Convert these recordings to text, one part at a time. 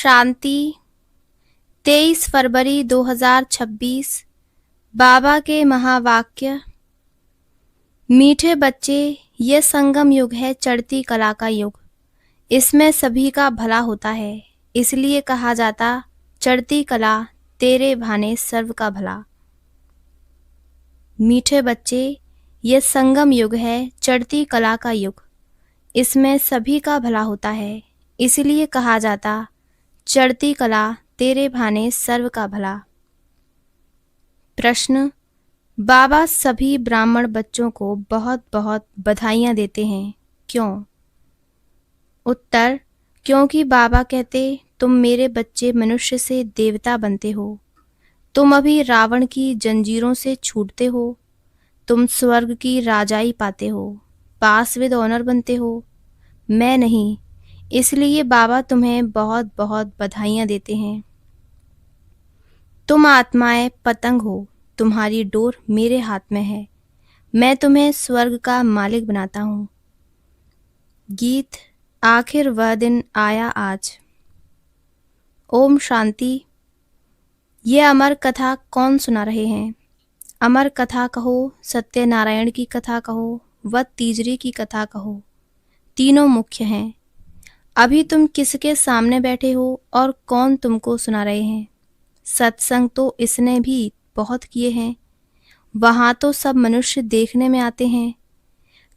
शांति 23 फरवरी 2026। बाबा के महावाक्य। मीठे बच्चे, ये संगम युग है चढ़ती कला का युग। इसमें सभी का भला होता है, इसलिए कहा जाता चढ़ती कला तेरे भाने सर्व का भला। मीठे बच्चे, ये संगम युग है चढ़ती कला का युग। इसमें सभी का भला होता है, इसलिए कहा जाता चढ़ती कला तेरे भाने सर्व का भला। प्रश्न। बाबा सभी ब्राह्मण बच्चों को बहुत बहुत बधाइयाँ देते हैं, क्यों? उत्तर। क्योंकि बाबा कहते तुम मेरे बच्चे मनुष्य से देवता बनते हो। तुम अभी रावण की जंजीरों से छूटते हो। तुम स्वर्ग की राजाई पाते हो, पास विद ऑनर बनते हो। मैं नहीं, इसलिए बाबा तुम्हें बहुत बहुत बधाइयाँ देते हैं। तुम आत्माएं पतंग हो, तुम्हारी डोर मेरे हाथ में है। मैं तुम्हें स्वर्ग का मालिक बनाता हूँ। गीत। आखिर वह दिन आया आज। ओम शांति। ये अमर कथा कौन सुना रहे हैं? अमर कथा कहो, सत्यनारायण की कथा कहो, व तीजरी की कथा कहो, तीनों मुख्य हैं। अभी तुम किसके सामने बैठे हो और कौन तुमको सुना रहे हैं? सत्संग तो इसने भी बहुत किए हैं। वहाँ तो सब मनुष्य देखने में आते हैं।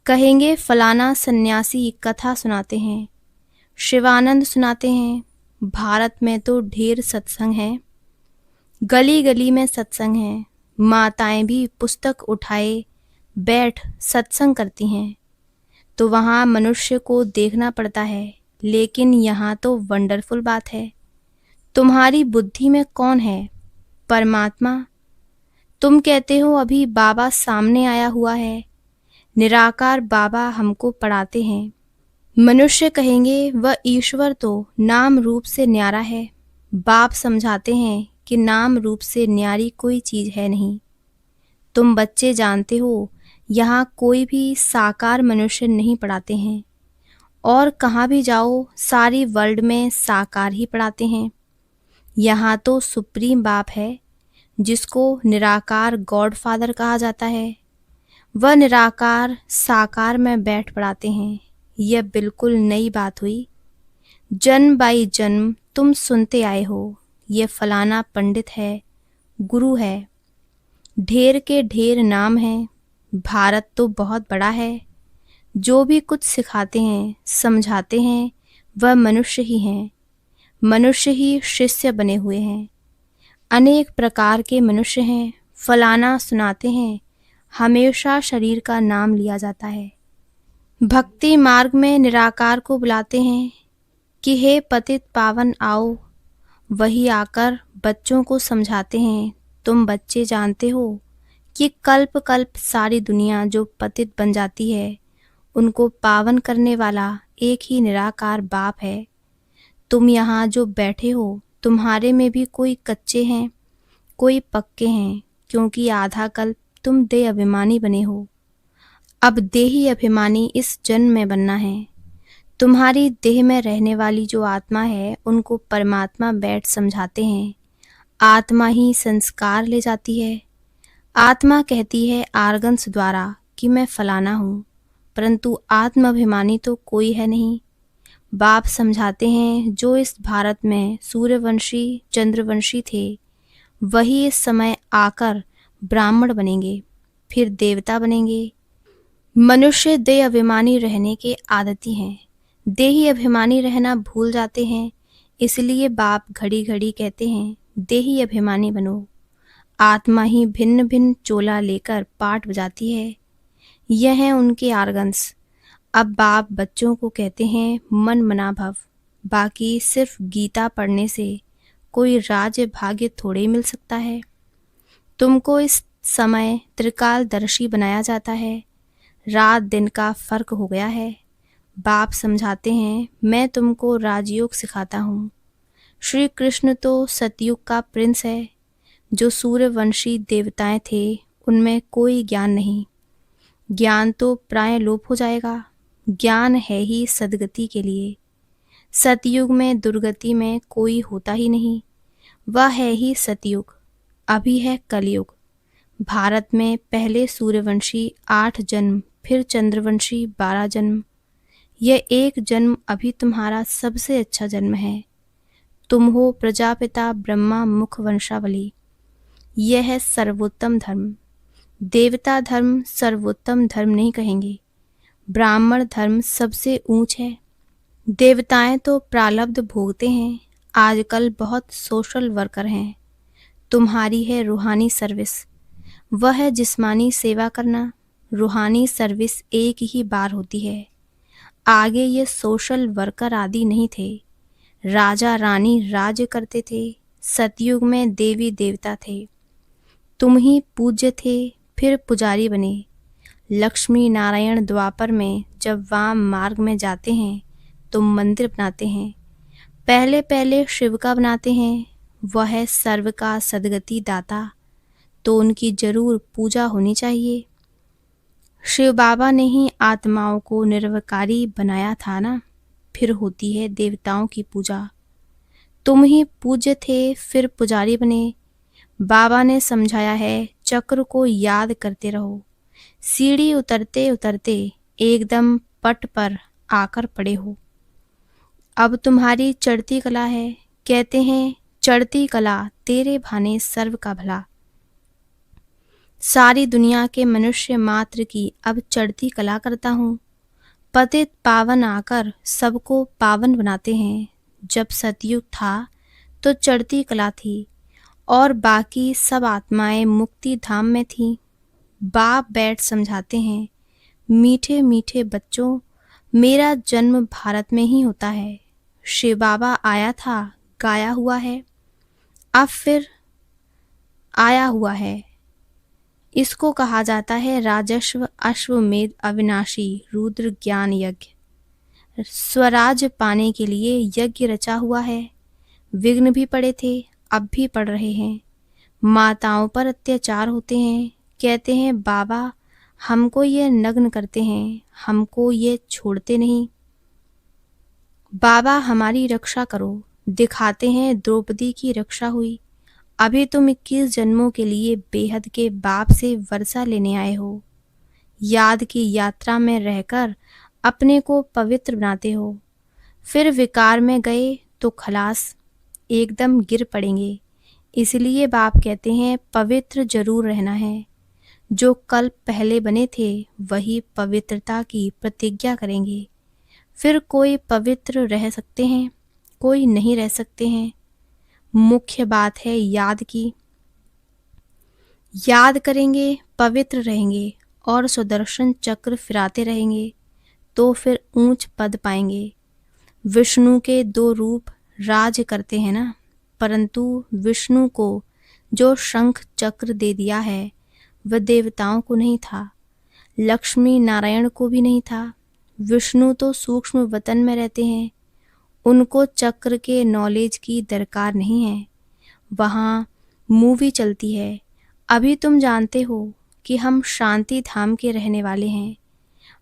कहेंगे फलाना सन्यासी कथा सुनाते हैं, शिवानंद सुनाते हैं। भारत में तो ढेर सत्संग है, गली गली में सत्संग है। माताएं भी पुस्तक उठाए बैठ सत्संग करती हैं। तो वहाँ मनुष्य को देखना पड़ता है, लेकिन यहाँ तो वंडरफुल बात है। तुम्हारी बुद्धि में कौन है? परमात्मा। तुम कहते हो अभी बाबा सामने आया हुआ है। निराकार बाबा हमको पढ़ाते हैं। मनुष्य कहेंगे वह ईश्वर तो नाम रूप से न्यारा है। बाप समझाते हैं कि नाम रूप से न्यारी कोई चीज है नहीं। तुम बच्चे जानते हो यहाँ कोई भी साकार मनुष्य नहीं पढ़ाते हैं, और कहाँ भी जाओ सारी वर्ल्ड में साकार ही पढ़ाते हैं। यहाँ तो सुप्रीम बाप है, जिसको निराकार गॉड फादर कहा जाता है। वह निराकार साकार में बैठ पढ़ाते हैं। यह बिल्कुल नई बात हुई। जन्म बाई जन्म तुम सुनते आए हो, ये फलाना पंडित है, गुरु है। ढेर के ढेर नाम हैं। भारत तो बहुत बड़ा है। जो भी कुछ सिखाते हैं समझाते हैं वह मनुष्य ही हैं। मनुष्य ही शिष्य बने हुए हैं। अनेक प्रकार के मनुष्य हैं। फलाना सुनाते हैं, हमेशा शरीर का नाम लिया जाता है। भक्ति मार्ग में निराकार को बुलाते हैं कि हे पतित पावन आओ। वही आकर बच्चों को समझाते हैं, तुम बच्चे जानते हो कि कल्प कल्प सारी दुनिया जो पतित बन जाती है, उनको पावन करने वाला एक ही निराकार बाप है। तुम यहाँ जो बैठे हो, तुम्हारे में भी कोई कच्चे हैं, कोई पक्के हैं, क्योंकि आधा कल्प तुम देह अभिमानी बने हो। अब देही अभिमानी इस जन्म में बनना है। तुम्हारी देह में रहने वाली जो आत्मा है, उनको परमात्मा बैठ समझाते हैं। आत्मा ही संस्कार ले जाती है। आत्मा कहती है आर्गन्स द्वारा कि मैं फलाना हूँ, परंतु आत्म अभिमानी तो कोई है नहीं। बाप समझाते हैं जो इस भारत में सूर्यवंशी चंद्रवंशी थे, वही इस समय आकर ब्राह्मण बनेंगे, फिर देवता बनेंगे। मनुष्य देह अभिमानी रहने के आदती हैं। देही अभिमानी रहना भूल जाते हैं, इसलिए बाप घड़ी घड़ी कहते हैं देही अभिमानी बनो। आत्मा ही भिन्न भिन्न चोला लेकर पाठ बजाती है। यह है उनके आर्गन्स। अब बाप बच्चों को कहते हैं मन मना भव। बाकी सिर्फ गीता पढ़ने से कोई राज्य भाग्य थोड़े मिल सकता है। तुमको इस समय त्रिकालदर्शी बनाया जाता है। रात दिन का फर्क हो गया है। बाप समझाते हैं मैं तुमको राजयोग सिखाता हूँ। श्री कृष्ण तो सतयुग का प्रिंस है। जो सूर्यवंशी देवताएं थे, उनमें कोई ज्ञान नहीं। ज्ञान तो प्राय लोप हो जाएगा। ज्ञान है ही सदगति के लिए। सतयुग में दुर्गति में कोई होता ही नहीं, वह है ही सतयुग। अभी है कलयुग। भारत में पहले सूर्यवंशी 8 जन्म, फिर चंद्रवंशी 12 जन्म। यह एक जन्म अभी तुम्हारा सबसे अच्छा जन्म है। तुम हो प्रजापिता ब्रह्मा मुख वंशावली। यह है सर्वोत्तम धर्म। देवता धर्म सर्वोत्तम धर्म नहीं कहेंगे। ब्राह्मण धर्म सबसे ऊंच है। देवताएं तो प्रारब्ध भोगते हैं। आजकल बहुत सोशल वर्कर हैं। तुम्हारी है रूहानी सर्विस। वह है जिस्मानी सेवा करना। रूहानी सर्विस एक ही बार होती है। आगे ये सोशल वर्कर आदि नहीं थे। राजा रानी राज्य करते थे। सतयुग में देवी देवता थे। तुम ही पूज्य थे, फिर पुजारी बने। लक्ष्मी नारायण द्वापर में जब वाम मार्ग में जाते हैं तो मंदिर बनाते हैं। पहले पहले शिव का बनाते हैं। वह है सर्व का सदगति दाता, तो उनकी जरूर पूजा होनी चाहिए। शिव बाबा ने ही आत्माओं को निर्विकारी बनाया था ना, फिर होती है देवताओं की पूजा। तुम ही पूज्य थे, फिर पुजारी बने। बाबा ने समझाया है चक्र को याद करते रहो। सीढ़ी उतरते उतरते एकदम पट पर आकर पड़े हो। अब तुम्हारी चढ़ती कला है। कहते हैं चढ़ती कला तेरे भाने सर्व का भला। सारी दुनिया के मनुष्य मात्र की अब चढ़ती कला करता हूँ। पतित पावन आकर सबको पावन बनाते हैं। जब सतयुग था तो चढ़ती कला थी और बाकी सब आत्माएं मुक्ति धाम में थीं। बाप बैठ समझाते हैं, मीठे मीठे बच्चों, मेरा जन्म भारत में ही होता है। शिव बाबा आया था, गाया हुआ है, अब फिर आया हुआ है। इसको कहा जाता है राजस्व अश्वमेध अविनाशी रुद्र ज्ञान यज्ञ। स्वराज पाने के लिए यज्ञ रचा हुआ है। विघ्न भी पड़े थे, अब भी पड़ रहे हैं। माताओं पर अत्याचार होते हैं। कहते हैं बाबा हमको ये नग्न करते हैं, हमको ये छोड़ते नहीं। बाबा हमारी रक्षा करो। दिखाते हैं द्रौपदी की रक्षा हुई। अभी तुम 21 जन्मों के लिए बेहद के बाप से वर्षा लेने आए हो। याद की यात्रा में रहकर अपने को पवित्र बनाते हो। फिर विकार में गए तो खलास, एकदम गिर पड़ेंगे। इसलिए बाप कहते हैं पवित्र जरूर रहना है। जो कल पहले बने थे वही पवित्रता की प्रतिज्ञा करेंगे। फिर कोई पवित्र रह सकते हैं, कोई नहीं रह सकते हैं। मुख्य बात है याद की। याद करेंगे, पवित्र रहेंगे और सुदर्शन चक्र फिराते रहेंगे तो फिर ऊंच पद पाएंगे। विष्णु के 2 रूप राज करते हैं ना, परंतु विष्णु को जो शंख चक्र दे दिया है वह देवताओं को नहीं था, लक्ष्मी नारायण को भी नहीं था। विष्णु तो सूक्ष्म वतन में रहते हैं, उनको चक्र के नॉलेज की दरकार नहीं है। वहाँ मूवी चलती है। अभी तुम जानते हो कि हम शांति धाम के रहने वाले हैं।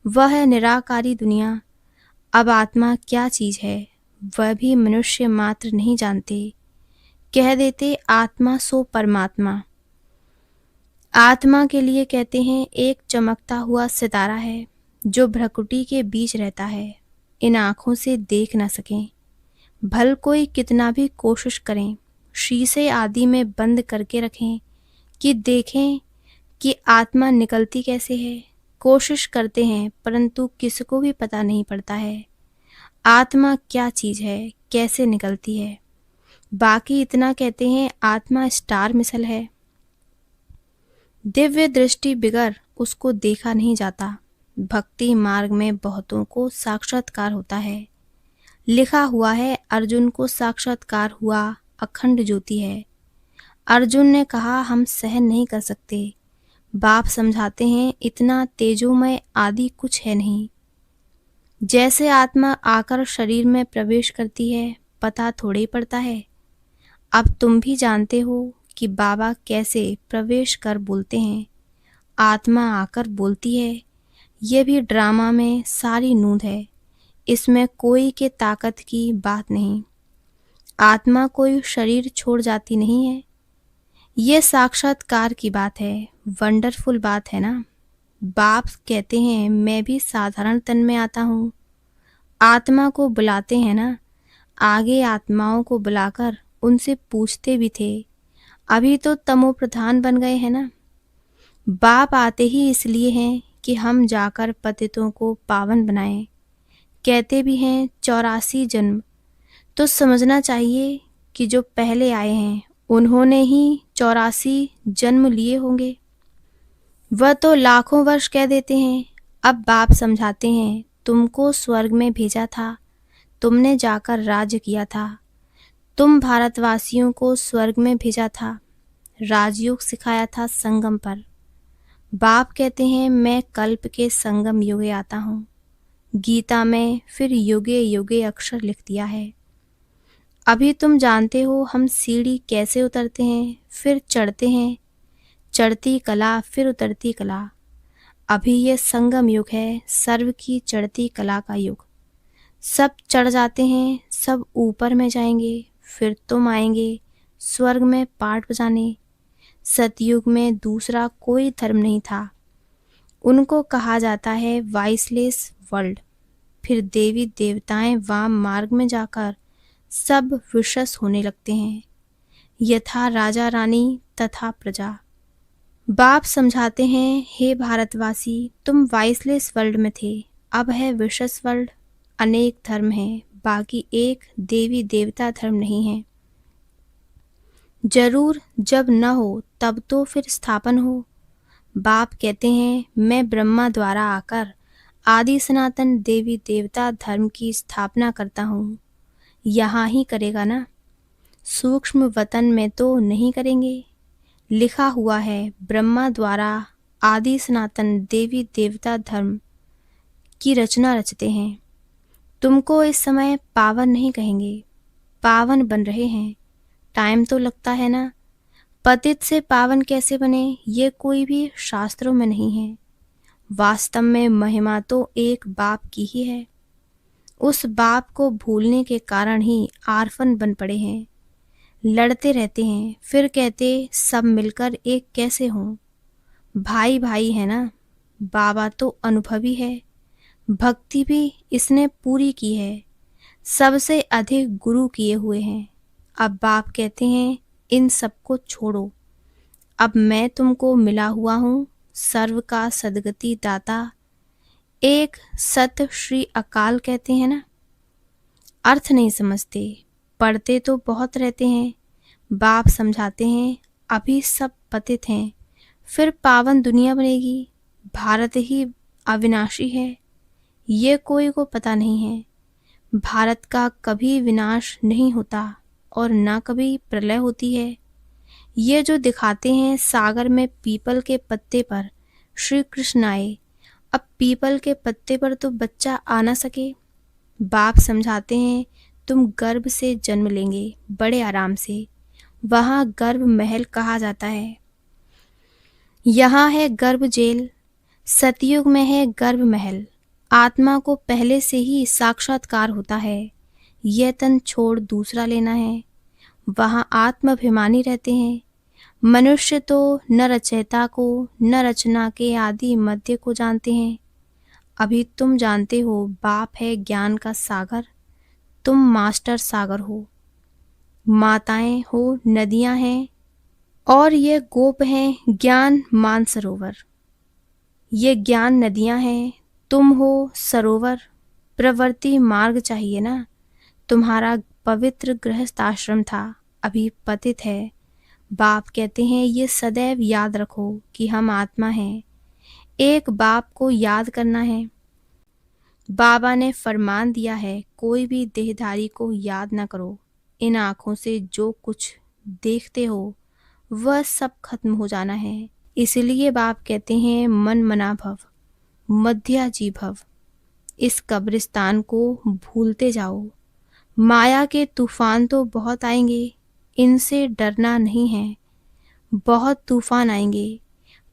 वह है निराकारी दुनिया। अब आत्मा क्या चीज है वह भी मनुष्य मात्र नहीं जानते। कह देते आत्मा सो परमात्मा। आत्मा के लिए कहते हैं एक चमकता हुआ सितारा है जो भ्रकुटी के बीच रहता है। इन आँखों से देख न सकें, भल कोई कितना भी कोशिश करें, शीशे आदि में बंद करके रखें कि देखें कि आत्मा निकलती कैसे है। कोशिश करते हैं परंतु किसको भी पता नहीं पड़ता है आत्मा क्या चीज़ है, कैसे निकलती है। बाकी इतना कहते हैं आत्मा स्टार मिसल है। दिव्य दृष्टि बिगर उसको देखा नहीं जाता। भक्ति मार्ग में बहुतों को साक्षात्कार होता है। लिखा हुआ है अर्जुन को साक्षात्कार हुआ, अखंड ज्योति है। अर्जुन ने कहा हम सहन नहीं कर सकते। बाप समझाते हैं इतना तेजोमय आदि कुछ है नहीं। जैसे आत्मा आकर शरीर में प्रवेश करती है पता थोड़े ही पड़ता है। अब तुम भी जानते हो कि बाबा कैसे प्रवेश कर बोलते हैं, आत्मा आकर बोलती है। यह भी ड्रामा में सारी नूंद है। इसमें कोई के ताकत की बात नहीं। आत्मा कोई शरीर छोड़ जाती नहीं है। ये साक्षात्कार की बात है, वंडरफुल बात है ना। बाप कहते हैं मैं भी साधारण तन में आता हूँ। आत्मा को बुलाते हैं ना, आगे आत्माओं को बुलाकर उनसे पूछते भी थे, अभी तो तमो प्रधान बन गए हैं ना। बाप आते ही इसलिए हैं कि हम जाकर पतितों को पावन बनाएं। कहते भी हैं 84 जन्म, तो समझना चाहिए कि जो पहले आए हैं उन्होंने ही 84 जन्म लिए होंगे। वह तो लाखों वर्ष कह देते हैं। अब बाप समझाते हैं तुमको स्वर्ग में भेजा था, तुमने जाकर राज्य किया था। तुम भारतवासियों को स्वर्ग में भेजा था, राजयोग सिखाया था संगम पर। बाप कहते हैं मैं कल्प के संगम युगे आता हूँ। गीता में फिर युगे युगे अक्षर लिख दिया है। अभी तुम जानते हो हम सीढ़ी कैसे उतरते हैं, फिर चढ़ते हैं। चढ़ती कला फिर उतरती कला। अभी ये संगम युग है, सर्व की चढ़ती कला का युग। सब चढ़ जाते हैं, सब ऊपर में जाएंगे, फिर तुम आएंगे स्वर्ग में पाठ बजाने। सतयुग में दूसरा कोई धर्म नहीं था, उनको कहा जाता है वाइसलेस वर्ल्ड। फिर देवी देवताएं वाम मार्ग में जाकर सब विशस होने लगते हैं, यथा राजा रानी तथा प्रजा। बाप समझाते हैं हे भारतवासी, तुम वाइसलेस वर्ल्ड में थे, अब है विशस वर्ल्ड। अनेक धर्म हैं, बाकी एक देवी देवता धर्म नहीं है। जरूर जब न हो तब तो फिर स्थापन हो। बाप कहते हैं मैं ब्रह्मा द्वारा आकर आदि सनातन देवी देवता धर्म की स्थापना करता हूँ। यहाँ ही करेगा ना, सूक्ष्म वतन में तो नहीं करेंगे। लिखा हुआ है ब्रह्मा द्वारा आदि सनातन देवी देवता धर्म की रचना रचते हैं। तुमको इस समय पावन नहीं कहेंगे, पावन बन रहे हैं। टाइम तो लगता है ना। पतित से पावन कैसे बने ये कोई भी शास्त्रों में नहीं है। वास्तव में महिमा तो एक बाप की ही है। उस बाप को भूलने के कारण ही आर्फन बन पड़े हैं, लड़ते रहते हैं, फिर कहते सब मिलकर एक कैसे हों। भाई भाई है ना। बाबा तो अनुभवी है, भक्ति भी इसने पूरी की है, सबसे अधिक गुरु किए हुए हैं। अब बाप कहते हैं इन सबको छोड़ो, अब मैं तुमको मिला हुआ हूँ, सर्व का सदगति दाता। एक सत श्री अकाल कहते हैं ना। अर्थ नहीं समझते, पढ़ते तो बहुत रहते हैं। बाप समझाते हैं अभी सब पतित हैं, फिर पावन दुनिया बनेगी। भारत ही अविनाशी है, ये कोई को पता नहीं है। भारत का कभी विनाश नहीं होता और ना कभी प्रलय होती है। ये जो दिखाते हैं सागर में पीपल के पत्ते पर श्री कृष्ण आए, अब पीपल के पत्ते पर तो बच्चा आ ना सके। बाप समझाते हैं तुम गर्भ से जन्म लेंगे बड़े आराम से, वहाँ गर्भ महल कहा जाता है। यहाँ है गर्भ जेल, सतयुग में है गर्भ महल। आत्मा को पहले से ही साक्षात्कार होता है, यह तन छोड़ दूसरा लेना है। वहाँ आत्माभिमानी रहते हैं। मनुष्य तो न रचयिता को न रचना के आदि मध्य को जानते हैं। अभी तुम जानते हो बाप है ज्ञान का सागर, तुम मास्टर सागर हो। माताएं हो नदियां हैं और ये गोप हैं ज्ञान मानसरोवर। ये ज्ञान नदियां हैं, तुम हो सरोवर। प्रवृत्ति मार्ग चाहिए ना। तुम्हारा पवित्र गृहस्थ आश्रम था, अभी पतित है। बाप कहते हैं ये सदैव याद रखो कि हम आत्मा हैं, एक बाप को याद करना है। बाबा ने फरमान दिया है कोई भी देहधारी को याद न करो। इन आँखों से जो कुछ देखते हो वह सब खत्म हो जाना है। इसलिए बाप कहते हैं मन मना भव, मध्याजी भव। इस कब्रिस्तान को भूलते जाओ। माया के तूफान तो बहुत आएंगे, इनसे डरना नहीं है। बहुत तूफान आएंगे,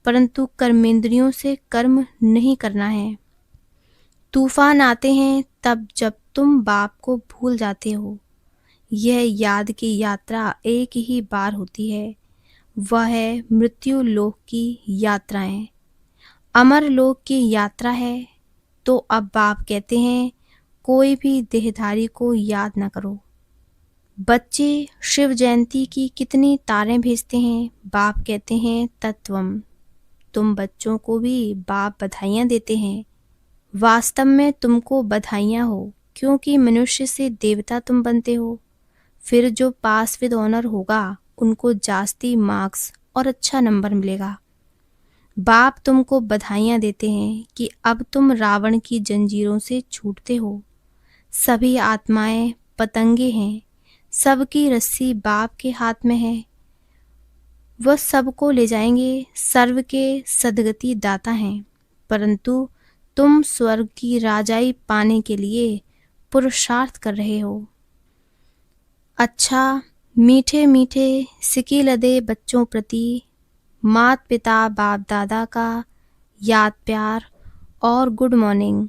परंतु कर्मेंद्रियों से कर्म नहीं करना है। तूफान आते हैं तब जब तुम बाप को भूल जाते हो। यह याद की यात्रा एक ही बार होती है, वह है मृत्यु लोक की यात्राएं। अमर लोक की यात्रा है। तो अब बाप कहते हैं कोई भी देहधारी को याद न करो। बच्चे शिव जयंती की कितनी तारें भेजते हैं। बाप कहते हैं तत्वम। तुम बच्चों को भी बाप बधाइयाँ देते हैं। वास्तव में तुमको बधाइयाँ हो, क्योंकि मनुष्य से देवता तुम बनते हो। फिर जो पास विद ऑनर होगा उनको जास्ती मार्क्स और अच्छा नंबर मिलेगा। बाप तुमको बधाइयाँ देते हैं कि अब तुम रावण की जंजीरों से छूटते हो। सभी आत्माएं पतंगे हैं, सबकी रस्सी बाप के हाथ में है। वह सबको ले जाएंगे, सर्व के सदगति दाता हैं। परंतु तुम स्वर्ग की राजाई पाने के लिए पुरुषार्थ कर रहे हो। अच्छा, मीठे मीठे सिकी लदे बच्चों प्रति मात पिता बाप दादा का याद प्यार और गुड मॉर्निंग।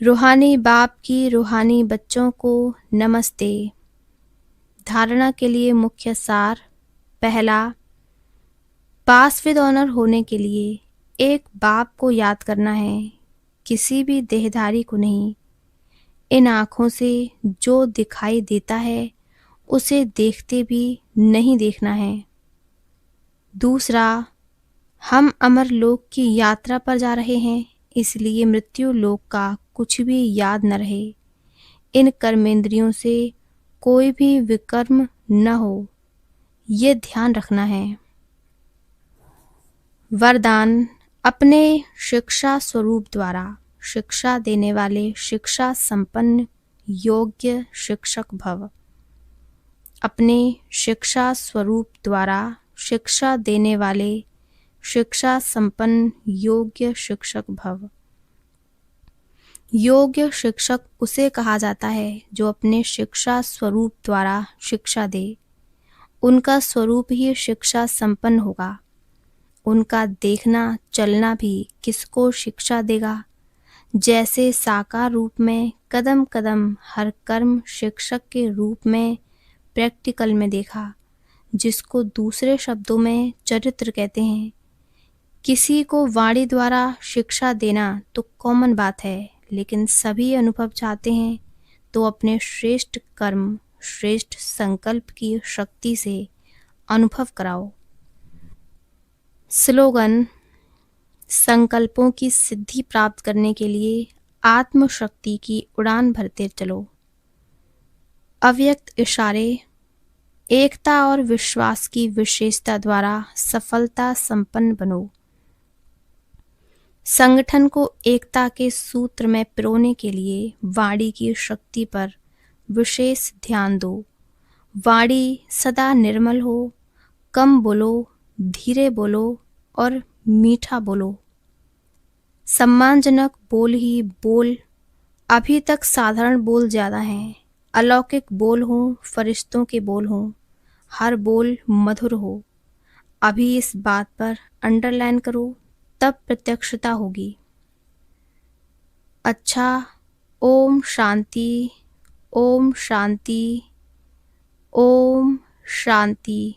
रूहानी बाप की रूहानी बच्चों को नमस्ते। धारणा के लिए मुख्य सार। पहला, पास विद ऑनर होने के लिए एक बाप को याद करना है, किसी भी देहधारी को नहीं। इन आँखों से जो दिखाई देता है उसे देखते भी नहीं देखना है। दूसरा, हम अमर लोक की यात्रा पर जा रहे हैं, इसलिए मृत्यु लोक का कुछ भी याद न रहे। इन कर्मेंद्रियों से कोई भी विकर्म न हो, ये ध्यान रखना है। वरदान। अपने शिक्षा स्वरूप द्वारा शिक्षा देने वाले शिक्षा संपन्न योग्य शिक्षक भव। अपने शिक्षा स्वरूप द्वारा शिक्षा देने वाले शिक्षा संपन्न योग्य शिक्षक भव। योग्य शिक्षक उसे कहा जाता है जो अपने शिक्षा स्वरूप द्वारा शिक्षा दे। उनका स्वरूप ही शिक्षा संपन्न होगा। उनका देखना चलना भी किसको शिक्षा देगा। जैसे साकार रूप में कदम कदम हर कर्म शिक्षक के रूप में प्रैक्टिकल में देखा, जिसको दूसरे शब्दों में चरित्र कहते हैं। किसी को वाणी द्वारा शिक्षा देना तो कॉमन बात है, लेकिन सभी अनुभव चाहते हैं तो अपने श्रेष्ठ कर्म श्रेष्ठ संकल्प की शक्ति से अनुभव कराओ। स्लोगन। संकल्पों की सिद्धि प्राप्त करने के लिए आत्मशक्ति की उड़ान भरते चलो। अव्यक्त इशारे। एकता और विश्वास की विशेषता द्वारा सफलता संपन्न बनो। संगठन को एकता के सूत्र में पिरोने के लिए वाणी की शक्ति पर विशेष ध्यान दो। वाणी सदा निर्मल हो, कम बोलो, धीरे बोलो और मीठा बोलो। सम्मानजनक बोल ही बोल। अभी तक साधारण बोल ज़्यादा हैं। अलौकिक बोल हों, फरिश्तों के बोल हों, हर बोल मधुर हो। अभी इस बात पर अंडरलाइन करो, तब प्रत्यक्षता होगी। अच्छा, ओम शांति, ओम शांति, ओम शांति।